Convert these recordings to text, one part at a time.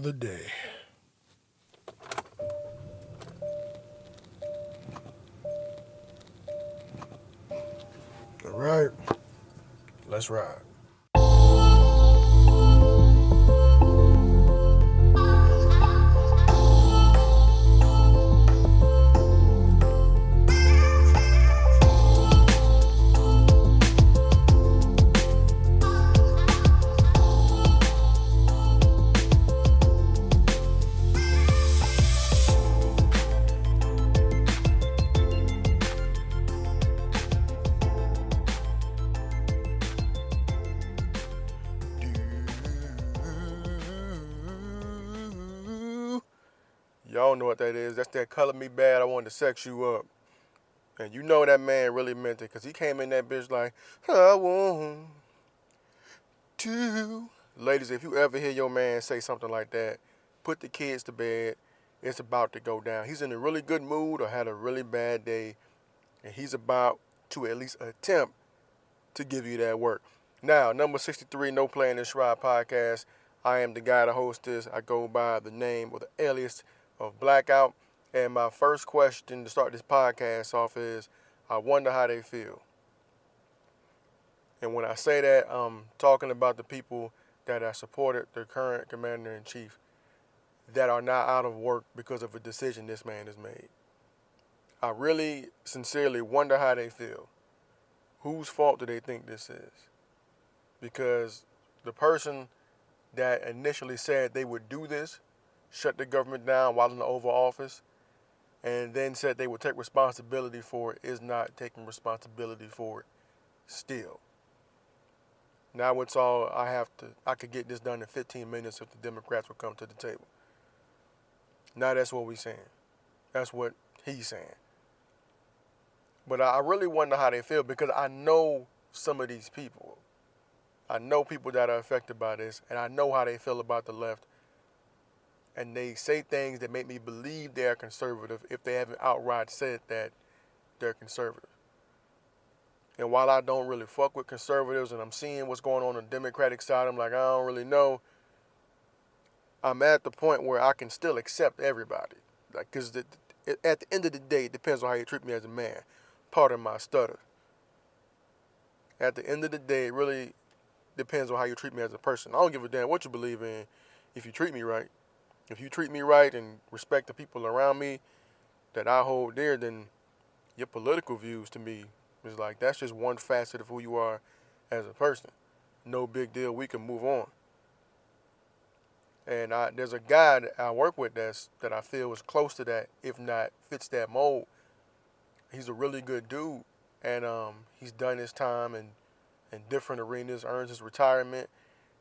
Another day. All right, let's ride. Y'all know what that is. That's that color me bad. I wanted to sex you up. And you know that man really meant it because he came in that bitch like, I want to. Ladies, if you ever hear your man say something like that, put the kids to bed. It's about to go down. He's in a really good mood or had a really bad day, and he's about to at least attempt to give you that work. Now, number 63, No Playing This Ride podcast. I am the guy to host this. I go by the name or the alias of Blackout. And my first question to start this podcast off is, I wonder how they feel. And when I say that, I'm talking about the people that have supported the current commander-in-chief that are now out of work because of a decision this man has made. I really, sincerely wonder how they feel. Whose fault do they think this is? Because the person that initially said they would do this, shut the government down while in the Oval Office, and then said they would take responsibility for it, is not taking responsibility for it still. Now it's all I could get this done in 15 minutes if the Democrats would come to the table. Now that's what we're saying. That's what he's saying. But I really wonder how they feel because I know some of these people. I know people that are affected by this, and I know how they feel about the left. And they say things that make me believe they're conservative if they haven't outright said that they're conservative. And while I don't really fuck with conservatives and I'm seeing what's going on the Democratic side, I'm like, I don't really know. I'm at the point where I can still accept everybody. Like, because at the end of the day, it depends on how you treat me as a man. Pardon my stutter. At the end of the day, it really depends on how you treat me as a person. I don't give a damn what you believe in if you treat me right. If you treat me right and respect the people around me that I hold dear, then your political views to me is like, that's just one facet of who you are as a person. No big deal. We can move on. And there's a guy that I work with that I feel is close to that, if not fits that mold. He's a really good dude, and he's done his time in different arenas, earns his retirement,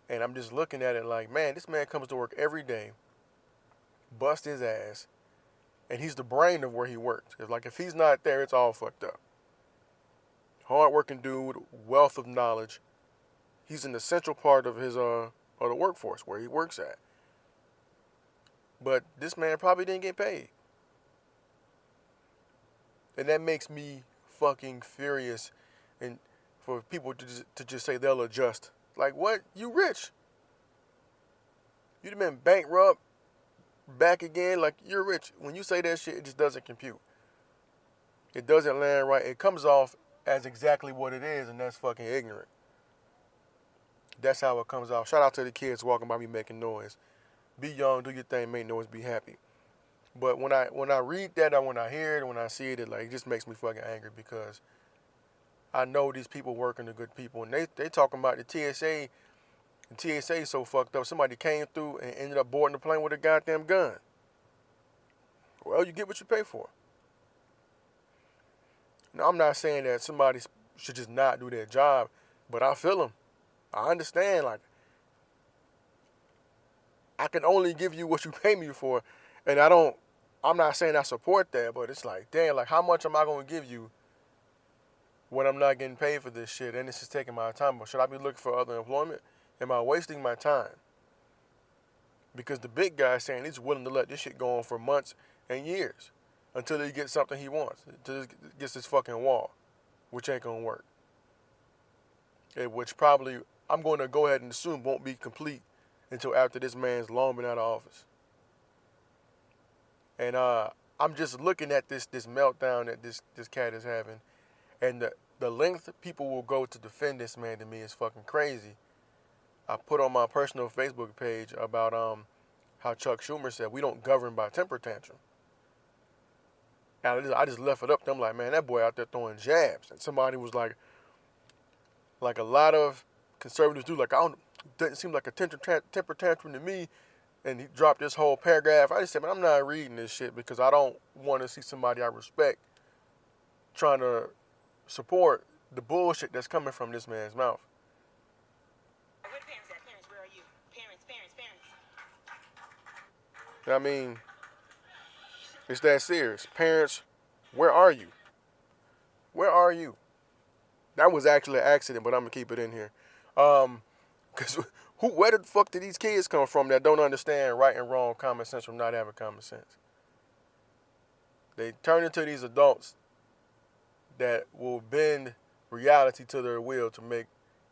and I'm just looking at it like, man, this man comes to work every day, bust his ass, and he's the brain of where he works. It's like if he's not there, it's all fucked up. Hard-working dude, wealth of knowledge. He's an essential part of his of the workforce where he works at. But this man probably didn't get paid. And that makes me fucking furious. And for people to just say they'll adjust. Like, what? You rich. You'd have been bankrupt, back again. Like, you're rich. When you say that shit, it just doesn't compute. It doesn't land right. It comes off as exactly what it is, and that's fucking ignorant. That's how it comes off. Shout out to the kids walking by me making noise. Be young, do your thing, make noise, be happy. But when I read that, or when I hear it, when I see it, it just makes me fucking angry because I know these people working the good people, and they talking about the TSA. The TSA is so fucked up. Somebody came through and ended up boarding the plane with a goddamn gun. Well, you get what you pay for. Now, I'm not saying that somebody should just not do their job, but I feel them. I understand, like, I can only give you what you pay me for, and I'm not saying I support that, but it's like, damn, like, how much am I going to give you when I'm not getting paid for this shit, and this is taking my time? But should I be looking for other employment? Am I wasting my time? Because the big guy is saying he's willing to let this shit go on for months and years until he gets something he wants, until he gets this fucking wall, which ain't going to work. Which probably, I'm going to go ahead and assume won't be complete until after this man's long been out of office. And I'm just looking at this meltdown that this cat is having, and the length people will go to defend this man to me is fucking crazy. I put on my personal Facebook page about how Chuck Schumer said we don't govern by temper tantrum. And I just left it up to him like, man, that boy out there throwing jabs. And somebody was like a lot of conservatives do, like, doesn't seem like a temper tantrum to me. And he dropped this whole paragraph. I just said, man, I'm not reading this shit because I don't want to see somebody I respect trying to support the bullshit that's coming from this man's mouth. Where the parents at? Parents, where are you? Parents. I mean, it's that serious. Parents, where are you? Where are you? That was actually an accident, but I'm going to keep it in here. Because where the fuck did these kids come from that don't understand right and wrong, common sense from not having common sense? They turn into these adults that will bend reality to their will to make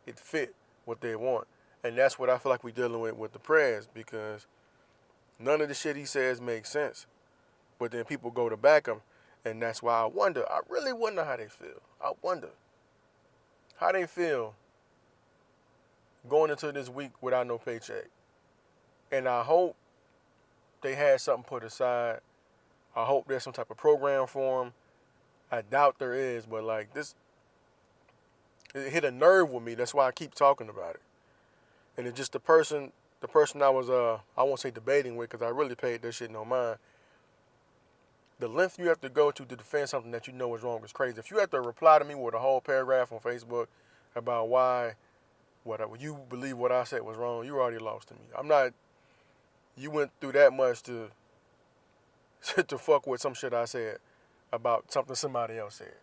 it fit what they want. And that's what I feel like we're dealing with the prayers, because none of the shit he says makes sense. But then people go to back him, and that's why I really wonder how they feel. I wonder how they feel going into this week without no paycheck. And I hope they had something put aside. I hope there's some type of program for them. I doubt there is, but like this, it hit a nerve with me. That's why I keep talking about it. And it's just the person I was, I won't say debating with, because I really paid that shit no mind. The length you have to go to defend something that you know is wrong is crazy. If you have to reply to me with a whole paragraph on Facebook about why you believe what I said was wrong, you already lost to me. You went through that much to fuck with some shit I said about something somebody else said.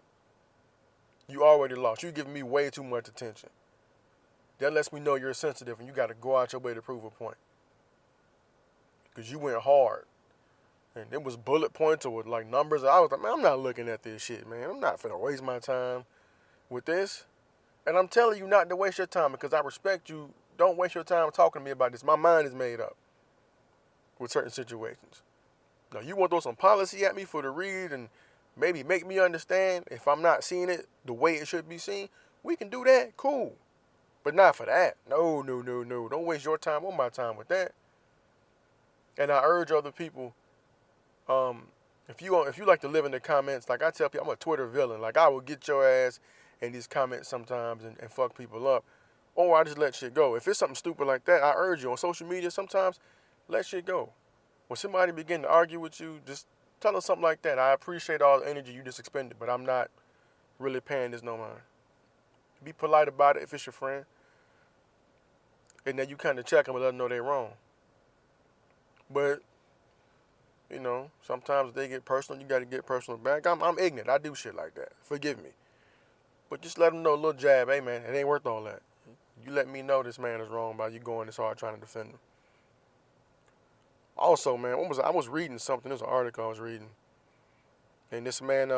You already lost. You're giving me way too much attention. That lets me know you're sensitive and you got to go out your way to prove a point. Because you went hard. And it was bullet points or with like numbers. I was like, man, I'm not looking at this shit, man. I'm not finna waste my time with this. And I'm telling you not to waste your time because I respect you. Don't waste your time talking to me about this. My mind is made up with certain situations. Now, you want to throw some policy at me for the read and maybe make me understand if I'm not seeing it the way it should be seen, we can do that. Cool. But not for that. No. Don't waste your time or my time with that. And I urge other people, if you like to live in the comments, like I tell people, I'm a Twitter villain. Like I will get your ass in these comments sometimes and fuck people up. Or I just let shit go. If it's something stupid like that, I urge you on social media sometimes, let shit go. When somebody begin to argue with you, just tell them something like that. I appreciate all the energy you just expended, but I'm not really paying this no mind. Be polite about it if it's your friend. And then you kind of check them and let them know they're wrong. But, you know, sometimes they get personal. You got to get personal back. I'm ignorant. I do shit like that. Forgive me. But just let them know a little jab. Hey, man, it ain't worth all that. You let me know this man is wrong by you going this hard trying to defend him. Also, man, I was reading something. There's an article I was reading. And this man,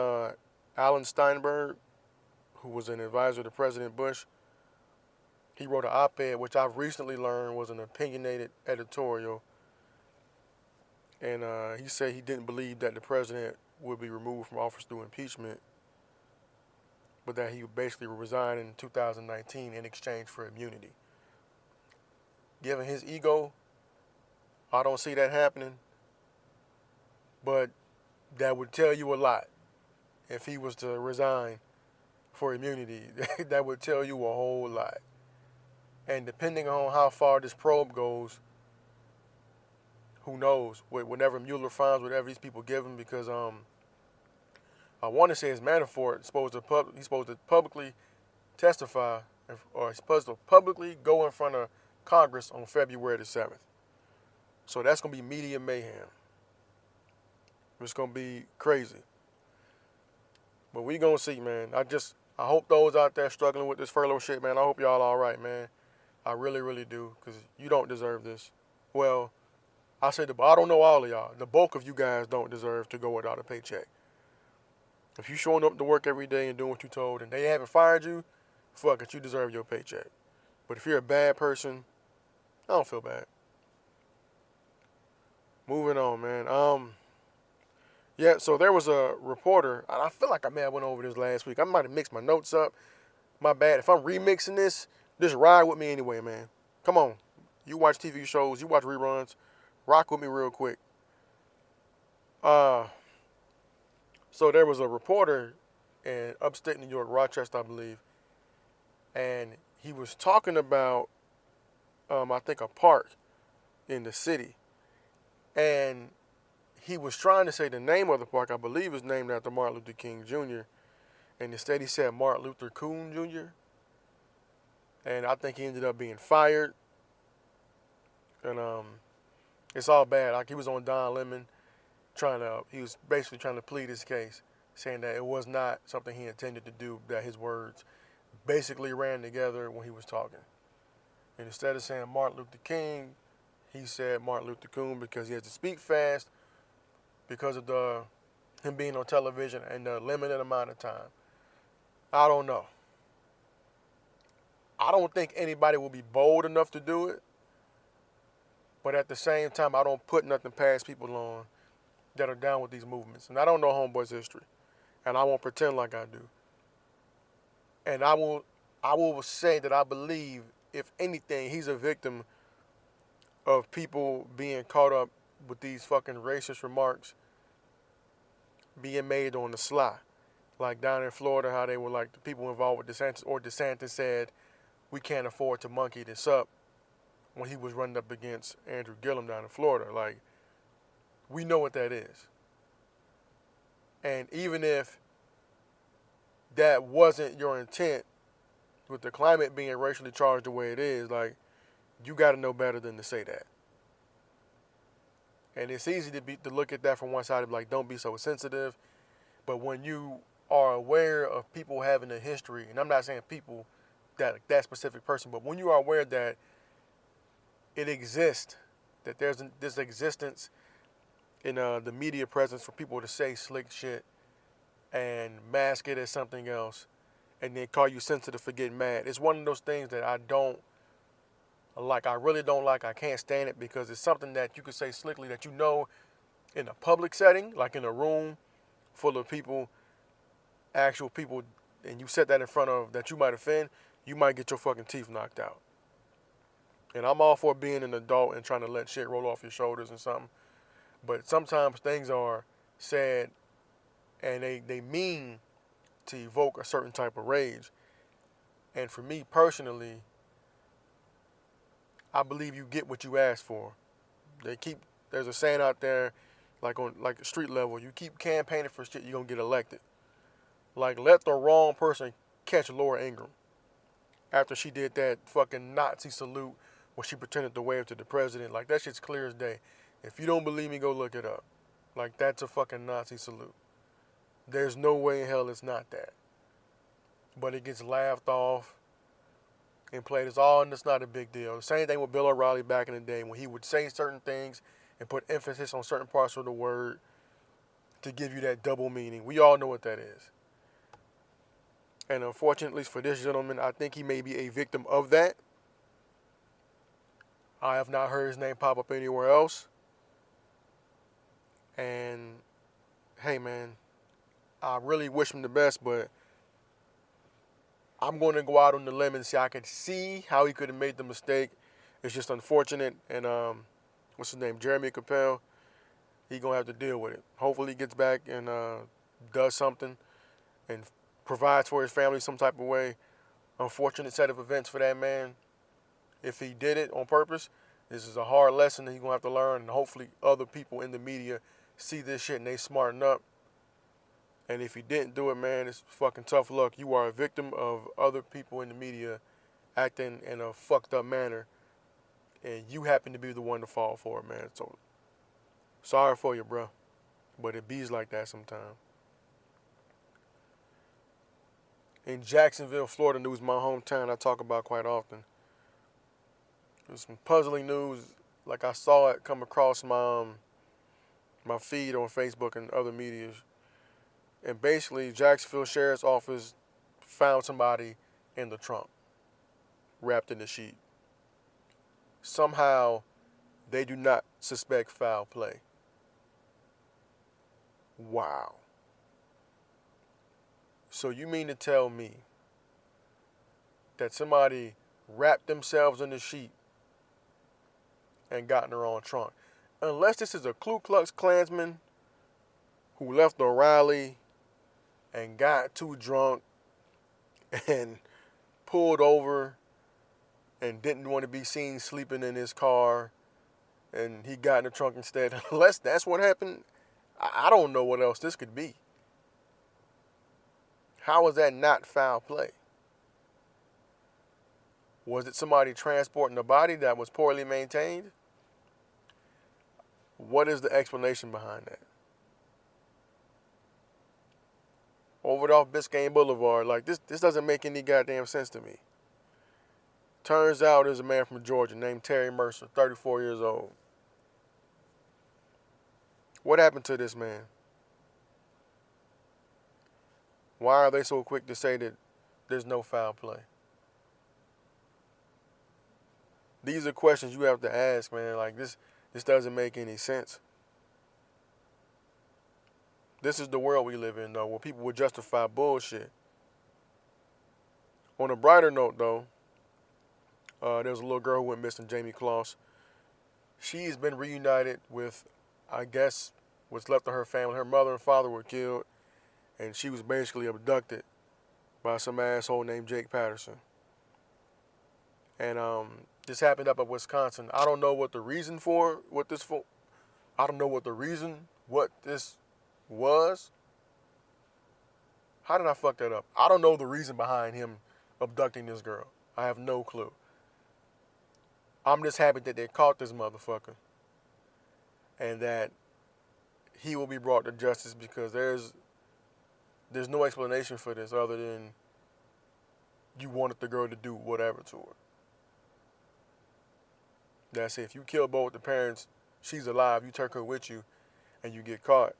Alan Steinberg, who was an advisor to President Bush, he wrote an op-ed, which I've recently learned was an opinionated editorial. And he said he didn't believe that the president would be removed from office through impeachment, but that he would basically resign in 2019 in exchange for immunity. Given his ego, I don't see that happening, but that would tell you a lot. If he was to resign for immunity, that would tell you a whole lot. And depending on how far this probe goes, who knows? Whenever Mueller finds whatever these people give him, because I want to say it's Manafort. He's supposed to publicly testify, or he's supposed to publicly go in front of Congress on February the 7th. So that's gonna be media mayhem. It's gonna be crazy. But we gonna see, man. I hope those out there struggling with this furlough shit, man, I hope y'all all right, man. I really, really do, because you don't deserve this. Well, I don't know all of y'all. The bulk of you guys don't deserve to go without a paycheck. If you showing up to work every day and doing what you told and they haven't fired you, fuck it, you deserve your paycheck. But if you're a bad person, I don't feel bad. moving on, man. Yeah, so there was a reporter, and I feel like I may have went over this last week. I might have mixed my notes up. My bad. If I'm remixing this, just ride with me anyway, man. Come on. You watch TV shows, you watch reruns. Rock with me real quick. Uh, so there was a reporter in upstate New York, Rochester, I believe, and he was talking about, I think, a park in the city, and he was trying to say the name of the park. I believe is named after Martin Luther King Jr. And instead he said Martin Luther Coon Jr. And I think he ended up being fired. And it's all bad. Like he was on Don Lemon, he was basically trying to plead his case, saying that it was not something he intended to do. That his words basically ran together when he was talking. And instead of saying Martin Luther King, he said Martin Luther Coon because he had to speak fast because of him being on television and the limited amount of time. I don't know. I don't think anybody will be bold enough to do it. But at the same time, I don't put nothing past people on that are down with these movements. And I don't know Homeboy's history. And I won't pretend like I do. And I will say that I believe, if anything, he's a victim of people being caught up with these fucking racist remarks being made on the sly. Like down in Florida, how they were like the people involved with DeSantis, or DeSantis said, we can't afford to monkey this up when he was running up against Andrew Gillum down in Florida. Like, we know what that is. And even if that wasn't your intent, with the climate being racially charged the way it is, like, you got to know better than to say that. And it's easy to look at that from one side and be like, don't be so sensitive. But when you are aware of people having a history, and I'm not saying people, that specific person, but when you are aware that it exists, that there's this existence in the media presence for people to say slick shit and mask it as something else and then call you sensitive for getting mad. It's one of those things that I don't like. I really don't like. I can't stand it because it's something that you could say slickly that you know in a public setting, like in a room full of people, actual people, and you set that in front of that you might offend, you might get your fucking teeth knocked out. And I'm all for being an adult and trying to let shit roll off your shoulders and something. But sometimes things are said and they mean to evoke a certain type of rage. And for me personally, I believe you get what you ask for. There's a saying out there, like on like street level, you keep campaigning for shit, you're gonna get elected. Like, let the wrong person catch Laura Ingraham after she did that fucking Nazi salute where she pretended to wave to the president. Like, that shit's clear as day. If you don't believe me, go look it up. Like, that's a fucking Nazi salute. There's no way in hell it's not that. But it gets laughed off and played as, oh, and it's not a big deal. The same thing with Bill O'Reilly back in the day when he would say certain things and put emphasis on certain parts of the word to give you that double meaning. We all know what that is. And unfortunately for this gentleman, I think he may be a victim of that. I have not heard his name pop up anywhere else. And, hey, man, I really wish him the best, but I'm going to go out on the limb and say I could see how he could have made the mistake. It's just unfortunate. And, what's his name, Jeremy Capel, he's going to have to deal with it. Hopefully he gets back and does something and provides for his family some type of way. Unfortunate set of events for that man. If he did it on purpose, this is a hard lesson that he's going to have to learn. And hopefully other people in the media see this shit and they smarten up. And if he didn't do it, man, it's fucking tough luck. You are a victim of other people in the media acting in a fucked up manner. And you happen to be the one to fall for it, man. So, sorry for you, bro. But it bees like that sometimes. In Jacksonville, Florida news, my hometown, I talk about quite often. There's some puzzling news. Like, I saw it come across my feed on Facebook and other media. And basically, Jacksonville Sheriff's Office found somebody in the trunk, wrapped in a sheet. Somehow, they do not suspect foul play. Wow. So you mean to tell me that somebody wrapped themselves in the sheet and got in their own trunk? Unless this is a Ku Klux Klansman who left a rally and got too drunk and pulled over and didn't want to be seen sleeping in his car and he got in the trunk instead. Unless that's what happened, I don't know what else this could be. How is that not foul play? Was it somebody transporting a body that was poorly maintained? What is the explanation behind that? Over off Biscayne Boulevard, like this doesn't make any goddamn sense to me. Turns out there's a man from Georgia named Terry Mercer, 34 years old. What happened to this man? Why are they so quick to say that there's no foul play? These are questions you have to ask, man. Like this doesn't make any sense. This is the world we live in, though, where people will justify bullshit. On a brighter note, though, there's a little girl who went missing, Jamie Kloss. She's been reunited with, I guess, what's left of her family. Her mother and father were killed, and she was basically abducted by some asshole named Jake Patterson. And this happened up in Wisconsin. I don't know what the reason I don't know what this was. How did I fuck that up? I don't know the reason behind him abducting this girl. I have no clue. I'm just happy that they caught this motherfucker and that he will be brought to justice, because there's no explanation for this other than you wanted the girl to do whatever to her. That's it. If you kill both the parents, she's alive, you take her with you, and you get caught.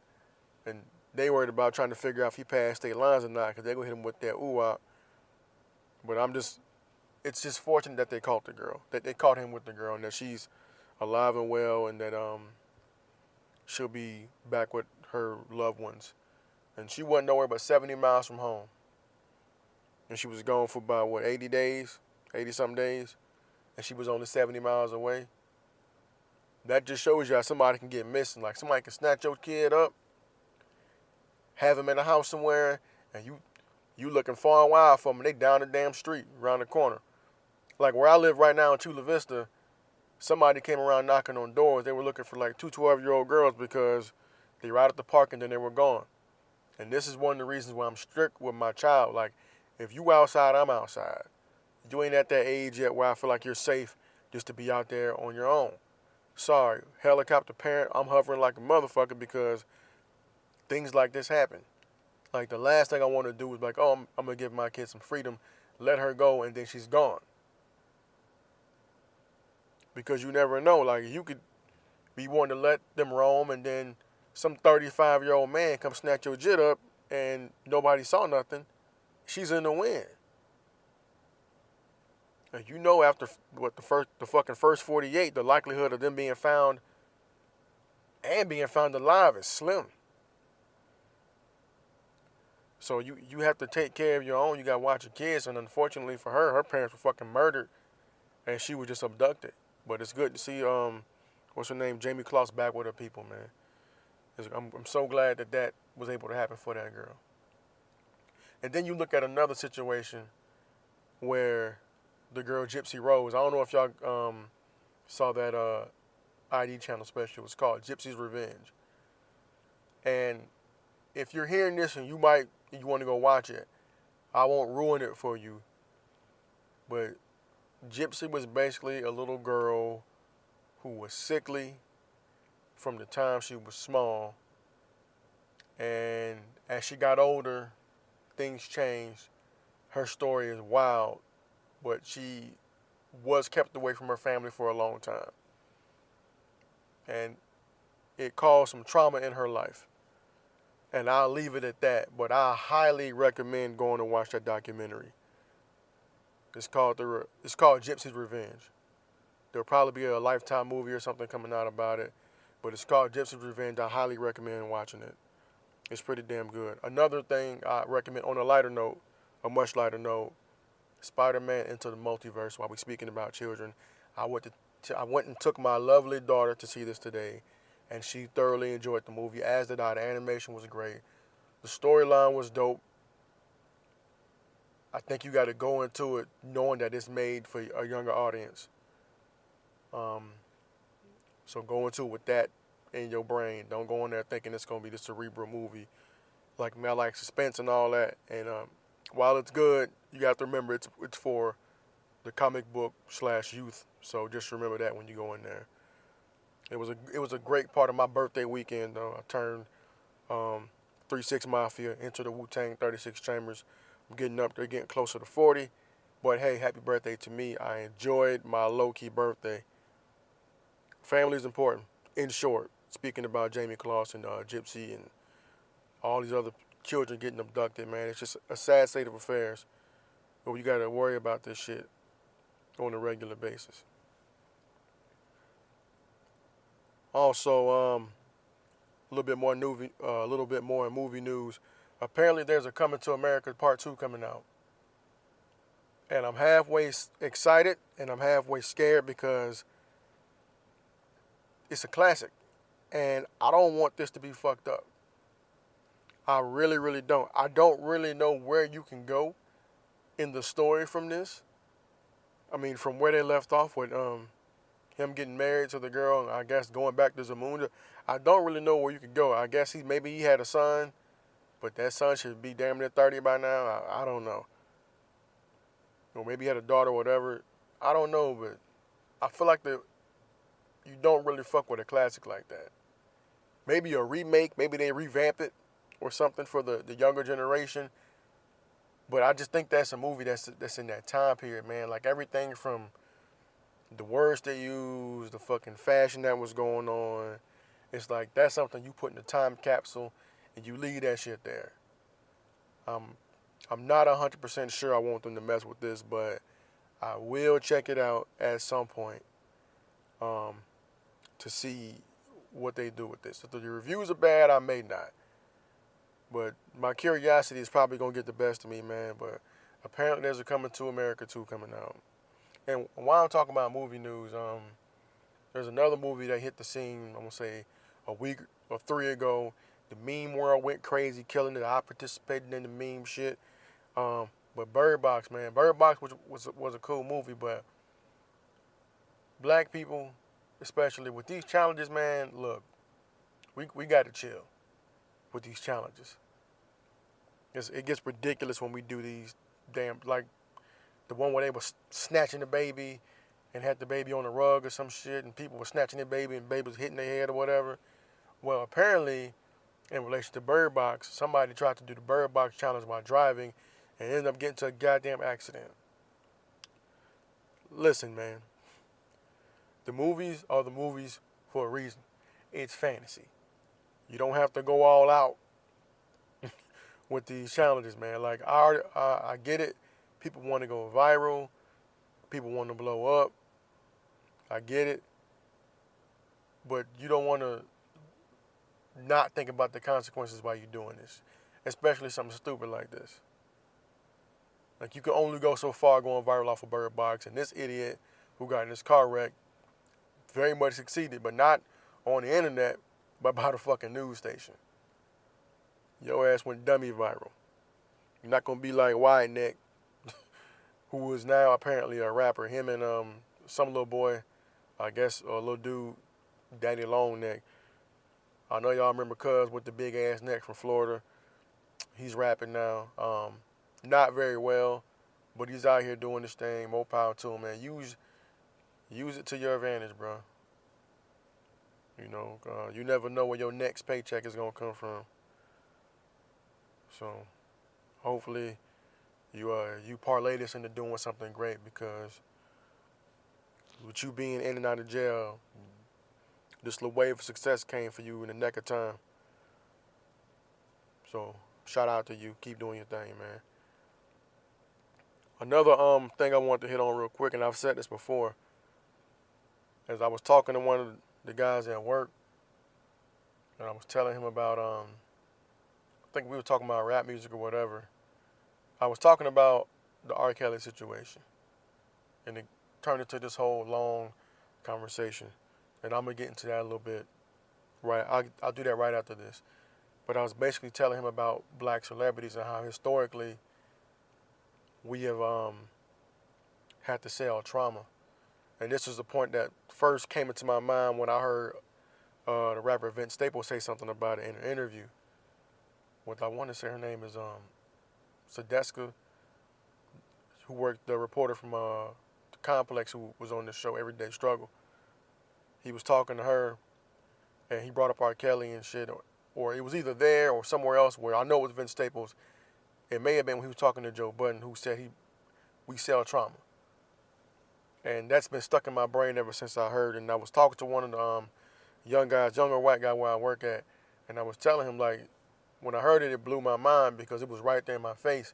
And they worried about trying to figure out if he passed state lines or not, because they're going to hit him with that ooh-ah. But it's just fortunate that they caught the girl, that they caught him with the girl, and that she's alive and well, and that she'll be back with her loved ones. And she wasn't nowhere but 70 miles from home. And she was gone for about, 80 days, 80-something days, and she was only 70 miles away. That just shows you how somebody can get missing. Like, somebody can snatch your kid up, have him in a house somewhere, and you looking far and wide for them, and they down the damn street, around the corner. Like where I live right now in Chula Vista, somebody came around knocking on doors. They were looking for like two 12-year-old girls because they were out at the park and then they were gone. And this is one of the reasons why I'm strict with my child. Like, if you outside, I'm outside. You ain't at that age yet where I feel like you're safe just to be out there on your own. Sorry, helicopter parent, I'm hovering like a motherfucker because things like this happen. Like, the last thing I want to do is like, oh, I'm going to give my kid some freedom, let her go, and then she's gone. Because you never know. Like, you could be wanting to let them roam, and then some 35-year-old man come snatch your jit up, and nobody saw nothing. She's in the wind. And you know, after the fucking first 48, the likelihood of them being found and being found alive is slim. So you have to take care of your own. You gotta watch your kids. And unfortunately for her, her parents were fucking murdered, and she was just abducted. But it's good to see what's her name, Jamie Kloss, back with her people, man. I'm so glad that was able to happen for that girl. And then you look at another situation where the girl Gypsy Rose. I don't know if y'all saw that ID channel special. It was called Gypsy's Revenge. And if you're hearing this and you want to go watch it, I won't ruin it for you. But Gypsy was basically a little girl who was sickly from the time she was small. And as she got older, things changed. Her story is wild, but she was kept away from her family for a long time. And it caused some trauma in her life. And I'll leave it at that, but I highly recommend going to watch that documentary. It's called Gypsy's Revenge. There'll probably be a Lifetime movie or something coming out about it. But it's called Gypsy's Revenge. I highly recommend watching it. It's pretty damn good. Another thing I recommend on a lighter note, a much lighter note, Spider-Man Into the Multiverse. While we're speaking about children, I went and took my lovely daughter to see this today, and she thoroughly enjoyed the movie, as did I. The animation was great. The storyline was dope. I think you got to go into it knowing that it's made for a younger audience. So go into it with that in your brain. Don't go in there thinking it's going to be the cerebral movie. Like me, I like suspense and all that. And while it's good, you got to remember it's for the comic book / youth. So just remember that when you go in there. It was a great part of my birthday weekend though. I turned 3-6 Mafia into the Wu-Tang 36 Chambers. I'm getting up there, getting closer to 40. But hey, happy birthday to me. I enjoyed my low-key birthday. Family is important. In short, speaking about Jamie Clausen, Gypsy, and all these other children getting abducted, man, it's just a sad state of affairs. But we got to worry about this shit on a regular basis. Also, a little bit more in movie news. Apparently, there's a Coming to America Part 2 coming out. And I'm halfway excited and I'm halfway scared because it's a classic. And I don't want this to be fucked up. I really, really don't. I don't really know where you can go in the story from this. I mean, from where they left off with him getting married to the girl, and I guess going back to Zamunda. I don't really know where you could go. I guess maybe he had a son, but that son should be damn near 30 by now. I don't know. Or maybe he had a daughter or whatever. I don't know, but I feel like you don't really fuck with a classic like that. Maybe a remake, maybe they revamp it or something for the younger generation. But I just think that's a movie that's in that time period, man. Like everything from the words they use, the fucking fashion that was going on. It's like that's something you put in a time capsule and you leave that shit there. I'm not 100% sure I want them to mess with this, but I will check it out at some point to see what they do with this. If the reviews are bad, I may not. But my curiosity is probably going to get the best of me, man. But apparently there's a Coming to America 2 coming out. And while I'm talking about movie news, there's another movie that hit the scene, I'm going to say, a week or 3 ago. The meme world went crazy, killing it. I participated in the meme shit. But Bird Box, man. Bird Box was a cool movie, but black people, especially with these challenges, man, look, we got to chill with these challenges. It gets ridiculous when we do these damn, like the one where they were snatching the baby and had the baby on the rug or some shit, and people were snatching the baby and the baby was hitting their head or whatever. Well, apparently, in relation to Bird Box, somebody tried to do the Bird Box challenge while driving and ended up getting into a goddamn accident. Listen, man. The movies are the movies for a reason. It's fantasy. You don't have to go all out with these challenges, man. Like, I get it. People want to go viral. People want to blow up. I get it. But you don't want to not think about the consequences while you're doing this, especially something stupid like this. Like, you can only go so far going viral off of Bird Box, and this idiot who got in this car wreck very much succeeded, but not on the internet, but by the fucking news station. Your ass went dummy viral. You're not going to be like Wide Neck, who is now apparently a rapper. Him and some little boy, I guess, a little dude, Daddy Long Neck. I know y'all remember Cuz with the big ass neck from Florida. He's rapping now. Not very well, but he's out here doing this thing. More power to him, man. Use it to your advantage, bro. You know, you never know where your next paycheck is going to come from. So, hopefully, you parlay this into doing something great, because with you being in and out of jail, this little wave of success came for you in the neck of time. So, shout out to you. Keep doing your thing, man. Another thing I want to hit on real quick, and I've said this before. as I was talking to one of the guys at work, and I was telling him about, I think we were talking about rap music or whatever. I was talking about the R. Kelly situation, and it turned into this whole long conversation. And I'm gonna get into that a little bit. Right, I'll do that right after this. But I was basically telling him about black celebrities and how historically we have had to sell trauma. And this was the point that first came into my mind when I heard the rapper Vince Staples say something about it in an interview. What I want to say her name is Sadeska, who worked, the reporter from the Complex who was on this show, Everyday Struggle. He was talking to her, and he brought up R. Kelly and shit, or it was either there or somewhere else where I know it was Vince Staples. It may have been when he was talking to Joe Budden, who said we sell trauma. And that's been stuck in my brain ever since I heard it. And I was talking to one of the younger white guy where I work at, and I was telling him, like, when I heard it, it blew my mind because it was right there in my face,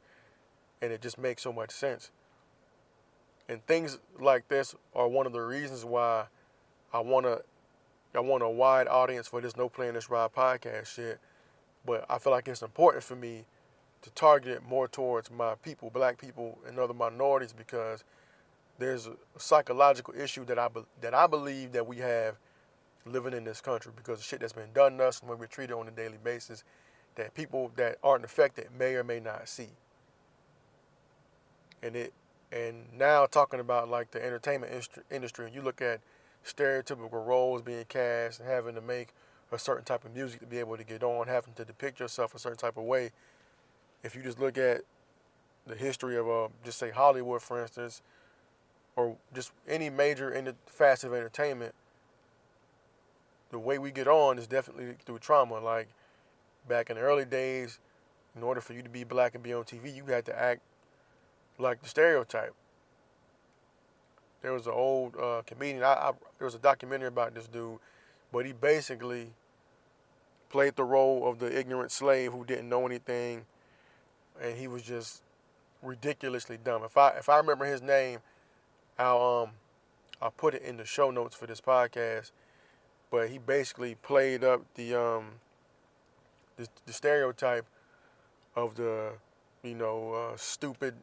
and it just makes so much sense. And things like this are one of the reasons why I want a wide audience for this No Playing This Ride podcast shit. But I feel like it's important for me to target it more towards my people, black people, and other minorities, because there's a psychological issue that I believe that we have living in this country because of shit that's been done to us and when we're treated on a daily basis that people that aren't affected may or may not see. And now talking about like the entertainment industry, and you look at stereotypical roles being cast and having to make a certain type of music to be able to get on, having to depict yourself a certain type of way. If you just look at the history of just say Hollywood, for instance, or just any major facet of entertainment, the way we get on is definitely through trauma. Like back in the early days, in order for you to be black and be on TV, you had to act like the stereotype. There was an old comedian, there was a documentary about this dude, but he basically played the role of the ignorant slave who didn't know anything, and he was just ridiculously dumb. If I remember his name, I'll put it in the show notes for this podcast. But he basically played up the stereotype of the stupid,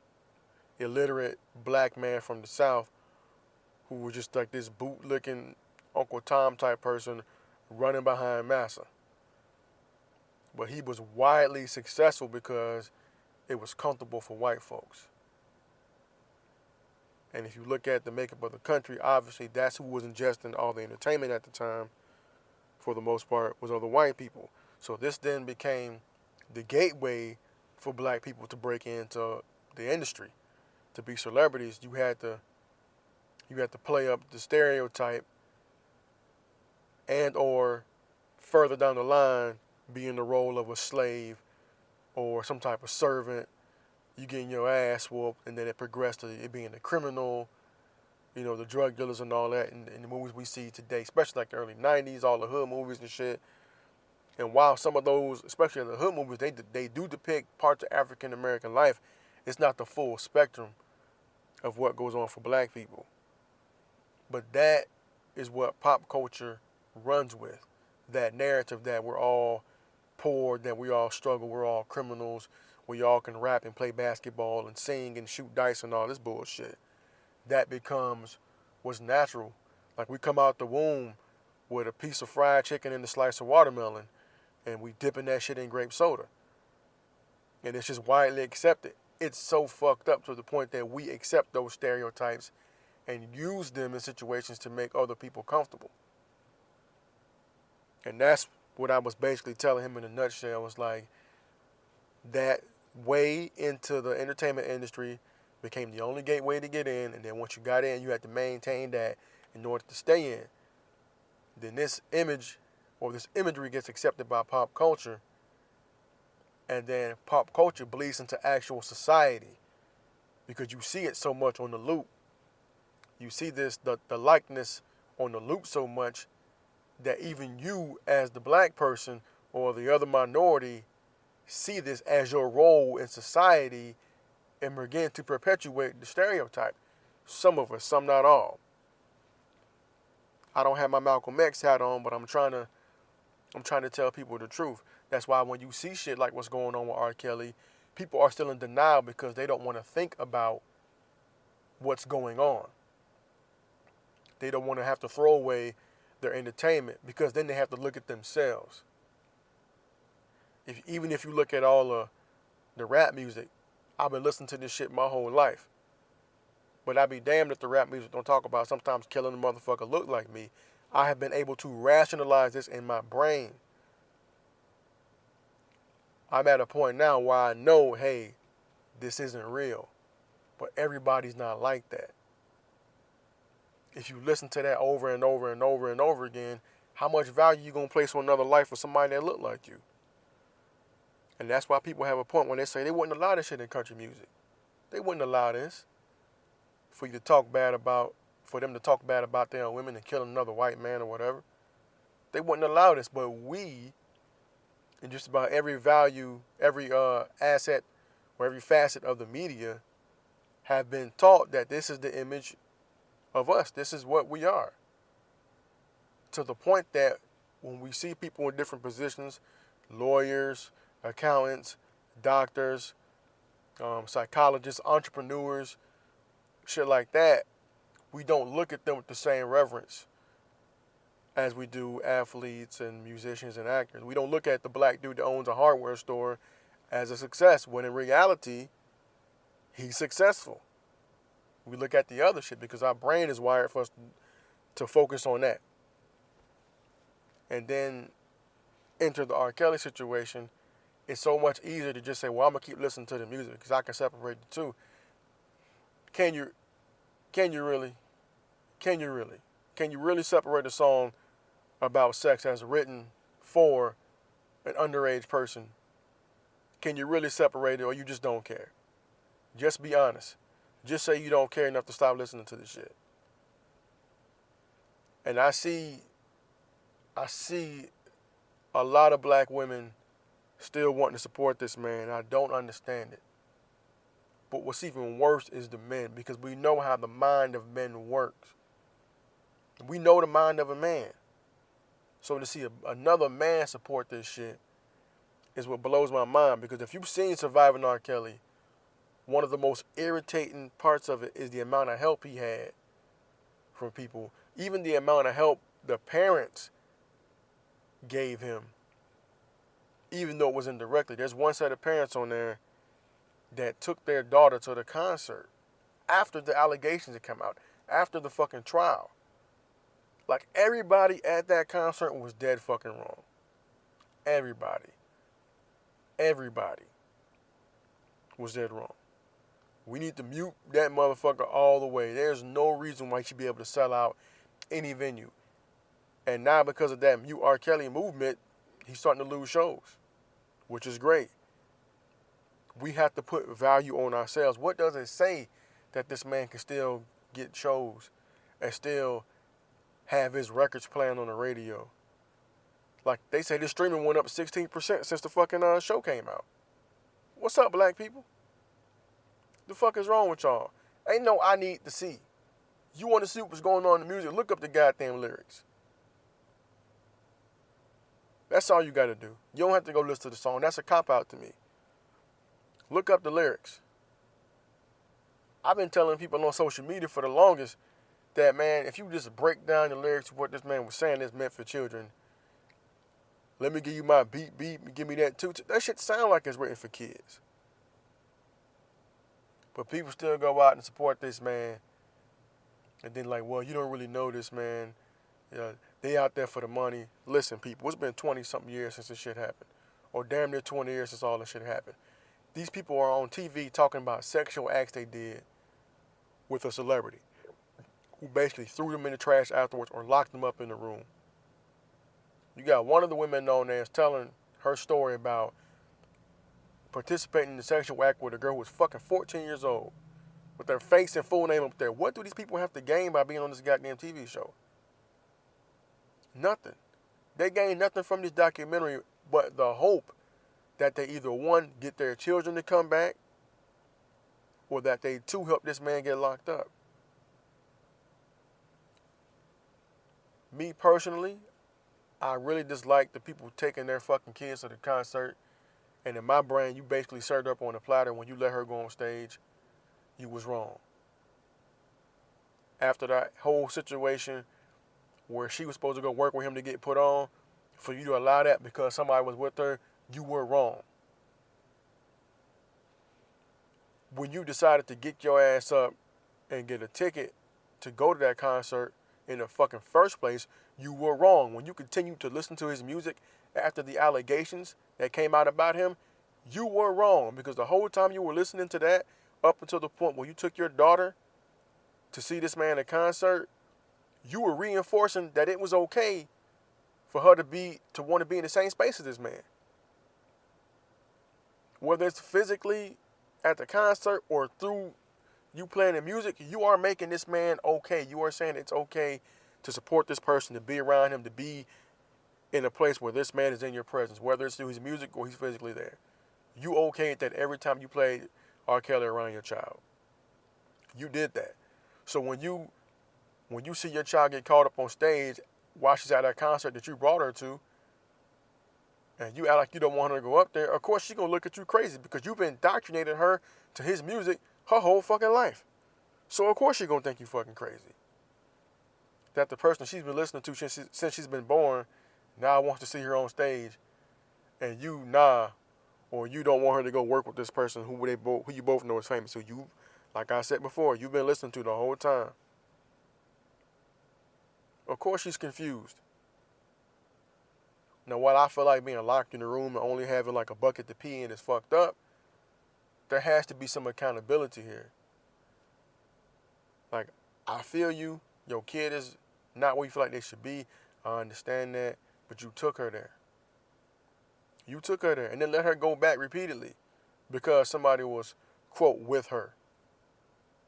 illiterate black man from the South who was just like this bootlicking Uncle Tom type person running behind massa. But he was widely successful because it was comfortable for white folks. And if you look at the makeup of the country, obviously that's who was ingesting all the entertainment at the time, for the most part, was other white people. So this then became the gateway for black people to break into the industry. To be celebrities, you had to play up the stereotype and or further down the line be in the role of a slave or some type of servant. You getting your ass whooped, and then it progressed to it being a criminal, the drug dealers and all that in the movies we see today, especially like the early 90s, all the hood movies and shit. And while some of those, especially in the hood movies, they do depict parts of African American life, it's not the full spectrum of what goes on for black people. But that is what pop culture runs with, that narrative that we're all poor, that we all struggle, we're all criminals, we all can rap and play basketball and sing and shoot dice and all this bullshit. That becomes what's natural. Like we come out the womb with a piece of fried chicken and a slice of watermelon, and we dipping that shit in grape soda. And it's just widely accepted. It's so fucked up to the point that we accept those stereotypes and use them in situations to make other people comfortable. And that's what I was basically telling him in a nutshell. Was like that way into the entertainment industry became the only gateway to get in, and then once you got in, you had to maintain that in order to stay in. Then this image or this imagery gets accepted by pop culture, and then pop culture bleeds into actual society because you see it so much on the loop. You see the likeness on the loop so much that even you as the black person or the other minority see this as your role in society and begin to perpetuate the stereotype. Some of us, some not all. I don't have my Malcolm X hat on, but I'm trying to tell people the truth. That's why when you see shit like what's going on with R. Kelly, people are still in denial because they don't want to think about what's going on. They don't want to have to throw away their entertainment because then they have to look at themselves. Even if you look at all the rap music, I've been listening to this shit my whole life. But I'd be damned if the rap music don't talk about sometimes killing a motherfucker look like me. I have been able to rationalize this in my brain. I'm at a point now where I know, hey, this isn't real. But everybody's not like that. If you listen to that over and over and over and over again, how much value you gonna place on another life for somebody that look like you? And that's why people have a point when they say they wouldn't allow this shit in country music. They wouldn't allow this for them to talk bad about their own women and killing another white man or whatever. They wouldn't allow this, but we, in just about every value, every asset, or every facet of the media, have been taught that this is the image of us. This is what we are. To the point that when we see people in different positions, lawyers, accountants, doctors, psychologists, entrepreneurs, shit like that, we don't look at them with the same reverence as we do athletes and musicians and actors. We don't look at the black dude that owns a hardware store as a success, when in reality, he's successful. We look at the other shit because our brain is wired for us to focus on that. And then enter the R. Kelly situation. It's so much easier to just say, well, I'm going to keep listening to the music because I can separate the two. Can you really? Can you really separate a song about sex as written for an underage person? Can you really separate it, or you just don't care? Just be honest. Just say you don't care enough to stop listening to this shit. And I see a lot of black women still wanting to support this man. I don't understand it. But what's even worse is the men, because we know how the mind of men works. We know the mind of a man. So to see another man support this shit is what blows my mind. Because if you've seen Surviving R. Kelly, one of the most irritating parts of it is the amount of help he had from people. Even the amount of help the parents gave him, even though it was indirectly. There's one set of parents on there that took their daughter to the concert after the allegations had come out, after the fucking trial. Like, everybody at that concert was dead fucking wrong. Everybody was dead wrong. We need to mute that motherfucker all the way. There's no reason why he should be able to sell out any venue. And now because of that Mute R. Kelly movement, he's starting to lose shows, which is great. We have to put value on ourselves. What does it say that this man can still get shows and still have his records playing on the radio? Like, they say the streaming went up 16% since the fucking show came out. What's up, black people? The fuck is wrong with y'all? Ain't no I need to see. You want to see what's going on in the music, look up the goddamn lyrics. That's all you got to do. You don't have to go listen to the song. That's a cop-out to me. Look up the lyrics. I've been telling people on social media for the longest that, man, if you just break down the lyrics of what this man was saying is meant for children, let me give you my beat, give me that too. That shit sound like it's written for kids. But people still go out and support this man. And then like, well, you don't really know this man. They out there for the money. Listen, people, it's been 20-something years since this shit happened. Or damn near 20 years since all this shit happened. These people are on TV talking about sexual acts they did with a celebrity who basically threw them in the trash afterwards or locked them up in the room. You got one of the women on there is telling her story about participating in the sexual act with a girl who was fucking 14 years old with their face and full name up there. What do these people have to gain by being on this goddamn TV show? Nothing. They gain nothing from this documentary but the hope that they either, one, get their children to come back, or that they, two, help this man get locked up. Me personally, I really dislike the people taking their fucking kids to the concert. And in my brain, you basically served up on a platter when you let her go on stage. You was wrong. After that whole situation where she was supposed to go work with him to get put on, for you to allow that because somebody was with her, you were wrong. When you decided to get your ass up and get a ticket to go to that concert in the fucking first place, you were wrong. When you continued to listen to his music after the allegations that came out about him, you were wrong. Because the whole time you were listening to that, up until the point where you took your daughter to see this man at concert, you were reinforcing that it was okay for her to want to be in the same space as this man. Whether it's physically at the concert or through you playing the music, you are making this man okay. You are saying it's okay to support this person, to be around him, to be in a place where this man is in your presence, whether it's through his music or he's physically there. You okayed that every time you played R. Kelly around your child. You did that. So when you see your child get caught up on stage while she's at that concert that you brought her to, and you act like you don't want her to go up there, of course she's going to look at you crazy because you've been indoctrinating her to his music her whole fucking life. So of course she's going to think you fucking crazy. That the person she's been listening to since she's been born now wants to see her on stage, and you or you don't want her to go work with this person who you both know is famous. So you, like I said before, you've been listening to the whole time. Of course she's confused. Now, while I feel like being locked in the room and only having like a bucket to pee in is fucked up, there has to be some accountability here. Like, I feel you. Your kid is not where you feel like they should be. I understand that. But you took her there. You took her there and then let her go back repeatedly because somebody was, quote, with her.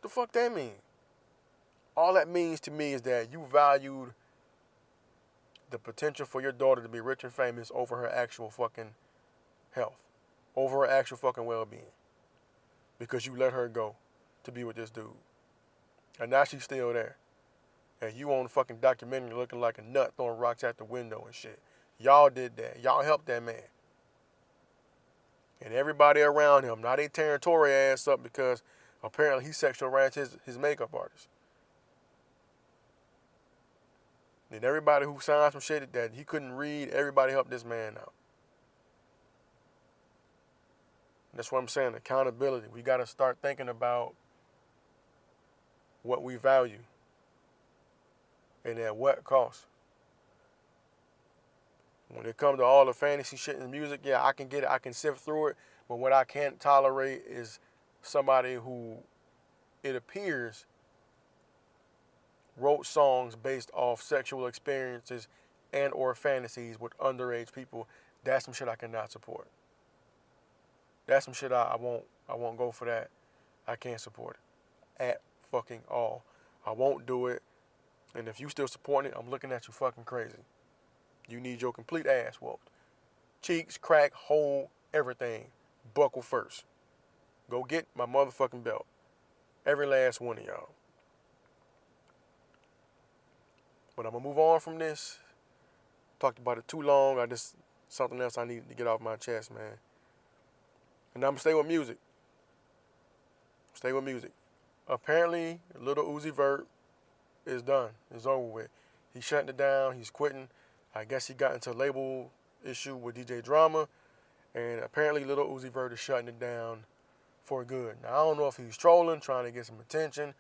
The fuck that mean? All that means to me is that you valued the potential for your daughter to be rich and famous over her actual fucking health, over her actual fucking well-being, because you let her go to be with this dude. And now she's still there. And you on the fucking documentary looking like a nut throwing rocks out the window and shit. Y'all did that. Y'all helped that man. And everybody around him, now they tearing Tory ass up because apparently he sexual harassed his makeup artist. And everybody who signed some shit that he couldn't read, everybody helped this man out. That's what I'm saying, accountability. We got to start thinking about what we value and at what cost. When it comes to all the fantasy shit and music, yeah, I can get it. I can sift through it. But what I can't tolerate is somebody who, it appears, wrote songs based off sexual experiences and or fantasies with underage people. That's some shit I cannot support. That's some shit I won't go for that. I can't support it at fucking all. I won't do it. And if you still supporting it, I'm looking at you fucking crazy. You need your complete ass whooped. Cheeks, crack, hole, everything. Buckle first. Go get my motherfucking belt. Every last one of y'all. But I'm going to move on from this. Talked about it too long. Something else I need to get off my chest, man. And I'm going to stay with music. Stay with music. Apparently, Lil Uzi Vert is done. It's over with. He's shutting it down. He's quitting. I guess he got into a label issue with DJ Drama. And apparently, Lil Uzi Vert is shutting it down for good. Now, I don't know if he's trolling, trying to get some attention.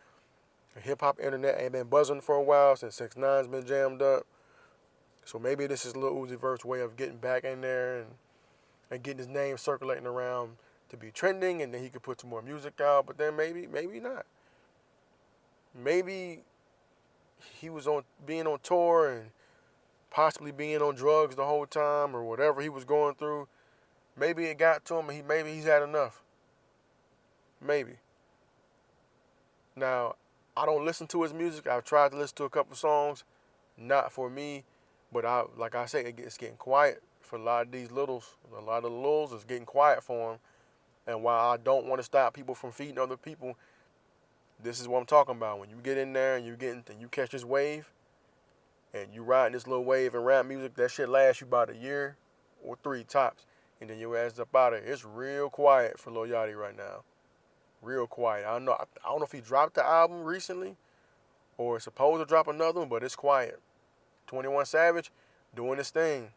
The hip-hop internet ain't been buzzing for a while since 6ix9ine's been jammed up. So maybe this is Lil Uzi Vert's way of getting back in there and getting his name circulating around to be trending, and then he could put some more music out. But then maybe not. Maybe he was being on tour and possibly being on drugs the whole time or whatever he was going through. Maybe it got to him and maybe he's had enough. Maybe. Now, I don't listen to his music. I've tried to listen to a couple songs. Not for me. But like I say, it's getting quiet for a lot of these littles. A lot of the littles is getting quiet for him. And while I don't want to stop people from feeding other people, this is what I'm talking about. When you get in there and you catch this wave, and you riding this little wave and rap music, that shit lasts you about a year or 3 tops, and then your ass up out of it. It's real quiet for Lil Yachty right now. Real quiet. I don't know if he dropped the album recently or is supposed to drop another one, but it's quiet. 21 Savage doing his thing.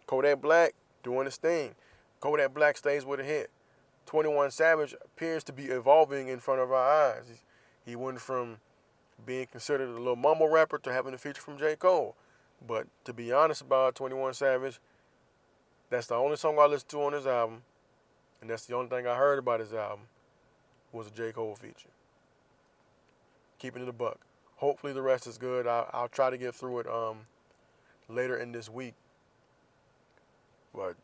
Kodak Black doing his thing. Kodak Black stays with a hit. 21 Savage appears to be evolving in front of our eyes. He went from being considered a little mumble rapper to having a feature from J. Cole. But to be honest about 21 Savage, that's the only song I listened to on his album, and that's the only thing I heard about his album was a J. Cole feature. Keeping it a buck. Hopefully the rest is good. I'll try to get through it later in this week. But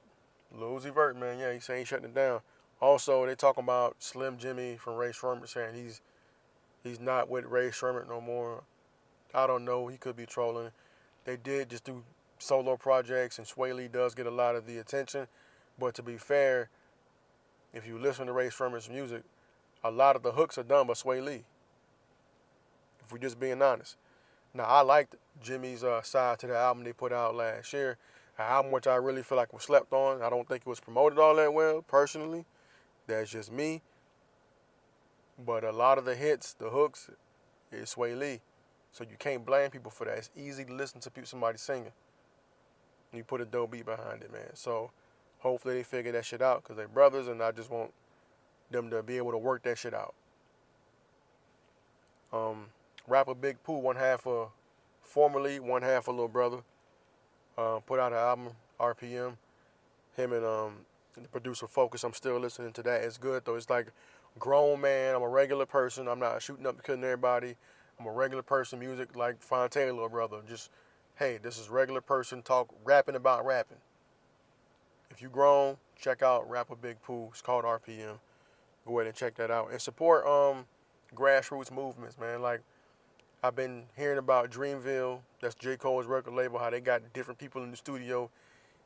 Lil Uzi Vert, man, yeah, he's saying he's shutting it down. Also, they talking about Slim Jimmy from Ray Shremmerd saying he's not with Ray Shremmerd no more. I don't know. He could be trolling. They did just do solo projects, and Sway Lee does get a lot of the attention. But to be fair, if you listen to Ray Shremmerd's music, a lot of the hooks are done by Sway Lee. If we're just being honest. Now, I liked Jimmy's side to the album they put out last year. An album which I really feel like was slept on. I don't think it was promoted all that well, personally. That's just me. But a lot of the hits, the hooks, is Sway Lee. So you can't blame people for that. It's easy to listen to somebody singing. You put a dope beat behind it, man. So hopefully they figure that shit out because they're brothers, and I just want them to be able to work that shit out. Rapper Big Pooh, one half of formerly, one half of Lil Brother, put out an album, RPM. Him and the producer Focus, I'm still listening to that. It's good though. It's like grown man. I'm a regular person. I'm not shooting up because of everybody. I'm a regular person. Music like Fontaine, Lil Brother. Just, hey, this is regular person talk, rapping about rapping. If you grown, check out Rapper Big Pooh. It's called RPM. Go ahead and check that out and support grassroots movements, man. Like, I've been hearing about Dreamville, that's J. Cole's record label, how they got different people in the studio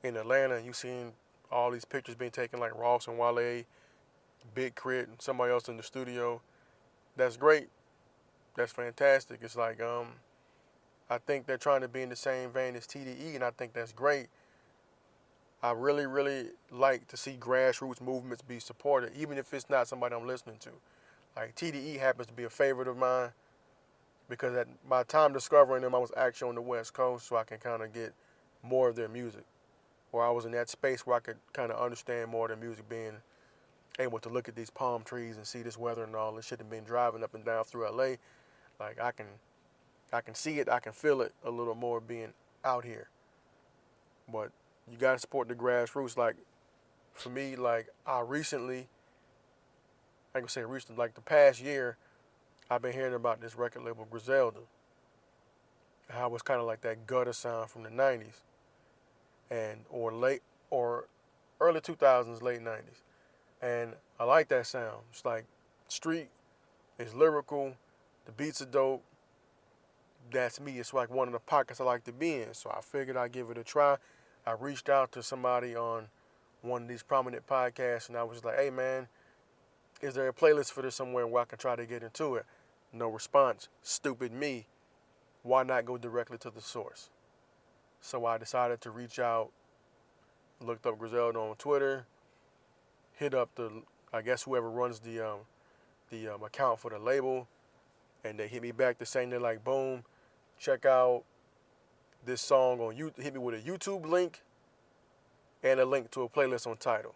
in Atlanta, and you seen all these pictures being taken, like Ross and Wale, Big Crit, and somebody else in the studio. That's great. That's fantastic. It's like, I think they're trying to be in the same vein as TDE, and I think that's great. I really, really like to see grassroots movements be supported, even if it's not somebody I'm listening to. Like, TDE happens to be a favorite of mine, because at my time discovering them, I was actually on the West Coast, so I can kind of get more of their music. Or I was in that space where I could kind of understand more of their music, being able to look at these palm trees and see this weather and all this shit, and been driving up and down through LA. Like, I can see it, I can feel it a little more being out here. But you gotta support the grassroots. Like, for me, like, recently, like the past year, I've been hearing about this record label, Griselda. How it's kind of like that gutter sound from the 90s. Or early 2000s, late 90s. And I like that sound. It's like street, it's lyrical, the beats are dope. That's me. It's like one of the pockets I like to be in. So I figured I'd give it a try. I reached out to somebody on one of these prominent podcasts, and I was like, hey, man, is there a playlist for this somewhere where I can try to get into it? No response. Stupid me. Why not go directly to the source? So I decided to reach out, looked up Griselda on Twitter, hit up whoever runs the account for the label, and they hit me back to saying, they're like, boom, check out this song on YouTube. Hit me with a YouTube link and a link to a playlist on Tidal.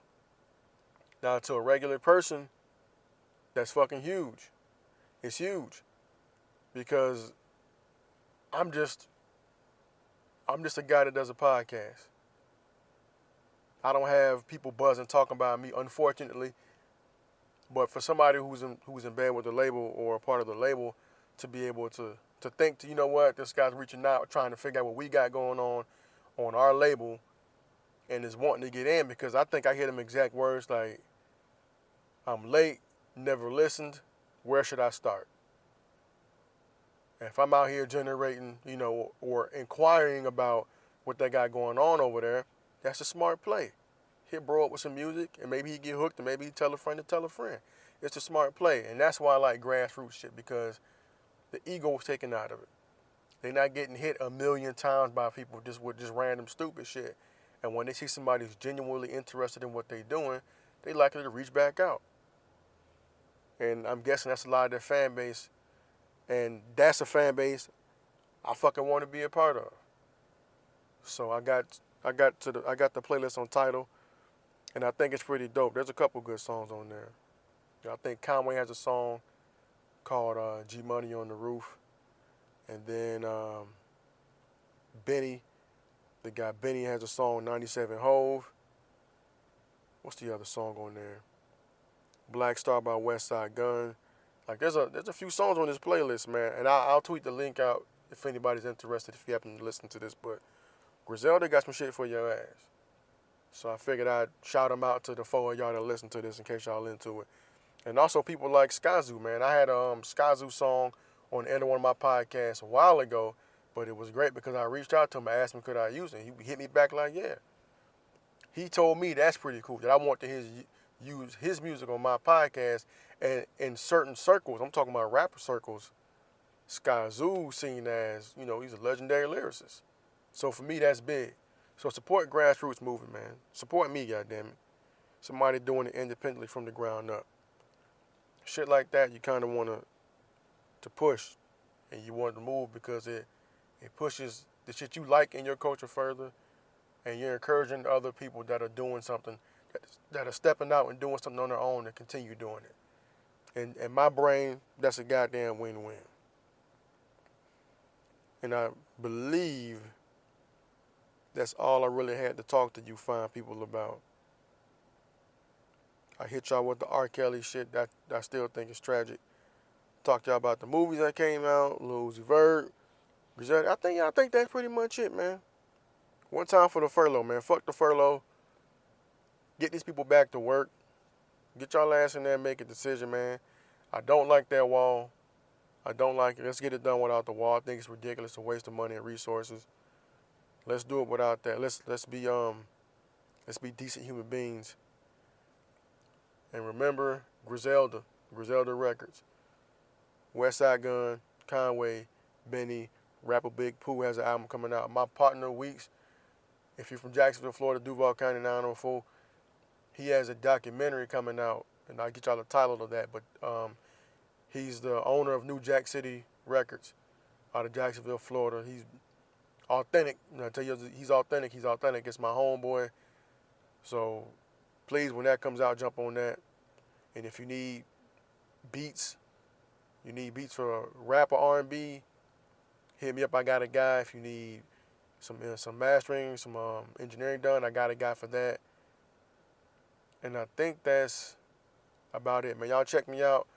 Now, to a regular person, that's fucking huge. It's huge because I'm just a guy that does a podcast. I don't have people buzzing talking about me, unfortunately. But for somebody who's in bed with the label or a part of the label to be able to think, you know what, this guy's reaching out, trying to figure out what we got going on our label, and is wanting to get in, because I think I hear them exact words like, I'm late, never listened, where should I start? And if I'm out here generating, or inquiring about what they got going on over there, that's a smart play. Hit bro up with some music, and maybe he get hooked, and maybe he tell a friend to tell a friend. It's a smart play, and that's why I like grassroots shit, because the ego was taken out of it. They're not getting hit a million times by people just with just random stupid shit. And when they see somebody who's genuinely interested in what they're doing, they likely to reach back out. And I'm guessing that's a lot of their fan base. And that's a fan base I fucking want to be a part of. So I got the playlist on Tidal, and I think it's pretty dope. There's a couple good songs on there. I think Conway has a song called G Money on the Roof. And then Benny, the guy Benny has a song 97 Hove. What's the other song on there? Black Star by Westside Gun. Like there's a few songs on this playlist, man. And I'll tweet the link out if anybody's interested, if you happen to listen to this. But Griselda got some shit for your ass. So I figured I'd shout them out to the four of y'all that listen to this in case y'all into it. And also people like Skyzoo, man. I had a Skyzoo song on the end of one of my podcasts a while ago, but it was great because I reached out to him. I asked him could I use it. He hit me back like, yeah. He told me that's pretty cool, that I want to use his music on my podcast. And in certain circles, I'm talking about rapper circles, Skyzoo seen as, he's a legendary lyricist. So for me, that's big. So support grassroots movement, man. Support me, goddammit. Somebody doing it independently from the ground up. Shit like that, you kind of want to push, and you want to move because it pushes the shit you like in your culture further, and you're encouraging other people that are doing something, that are stepping out and doing something on their own to continue doing it. And in my brain, that's a goddamn win-win. And I believe that's all I really had to talk to you fine people about. I hit y'all with the R. Kelly shit that I still think is tragic. Talked to y'all about the movies that came out, Lil Uzi Vert. I think that's pretty much it, man. One time for the furlough, man. Fuck the furlough. Get these people back to work. Get y'all ass in there and make a decision, man. I don't like that wall. I don't like it. Let's get it done without the wall. I think it's ridiculous, a waste of money and resources. Let's do it without that. Let's be decent human beings. And remember Griselda Records. Westside Gun, Conway, Benny, rapper Big Pooh has an album coming out. My partner Weeks, if you're from Jacksonville, Florida, Duval County 904, he has a documentary coming out, and I'll get y'all the title of that. But he's the owner of New Jack City Records out of Jacksonville, Florida. He's authentic. I tell you, he's authentic. It's my homeboy. So please, when that comes out, jump on that. And if you need beats, for rap or R&B, hit me up. I got a guy. If you need some mastering, some engineering done, I got a guy for that. And I think that's about it, man. Y'all check me out.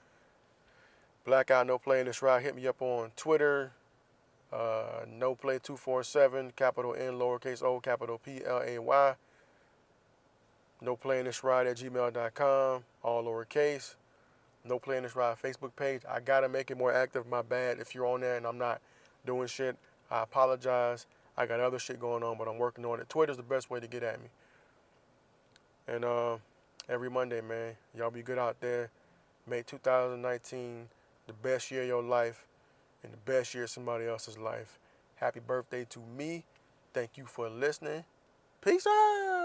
Blackout No Play in this ride. Hit me up on Twitter. No Play 247, capital N, lowercase o, capital PLAY. No Play in this ride at gmail.com, all lowercase. No Play in this ride Facebook page. I gotta make it more active. My bad if you're on there and I'm not doing shit. I apologize. I got other shit going on, but I'm working on it. Twitter's the best way to get at me. And every Monday, man, y'all be good out there. Make 2019 the best year of your life and the best year of somebody else's life. Happy birthday to me. Thank you for listening. Peace out.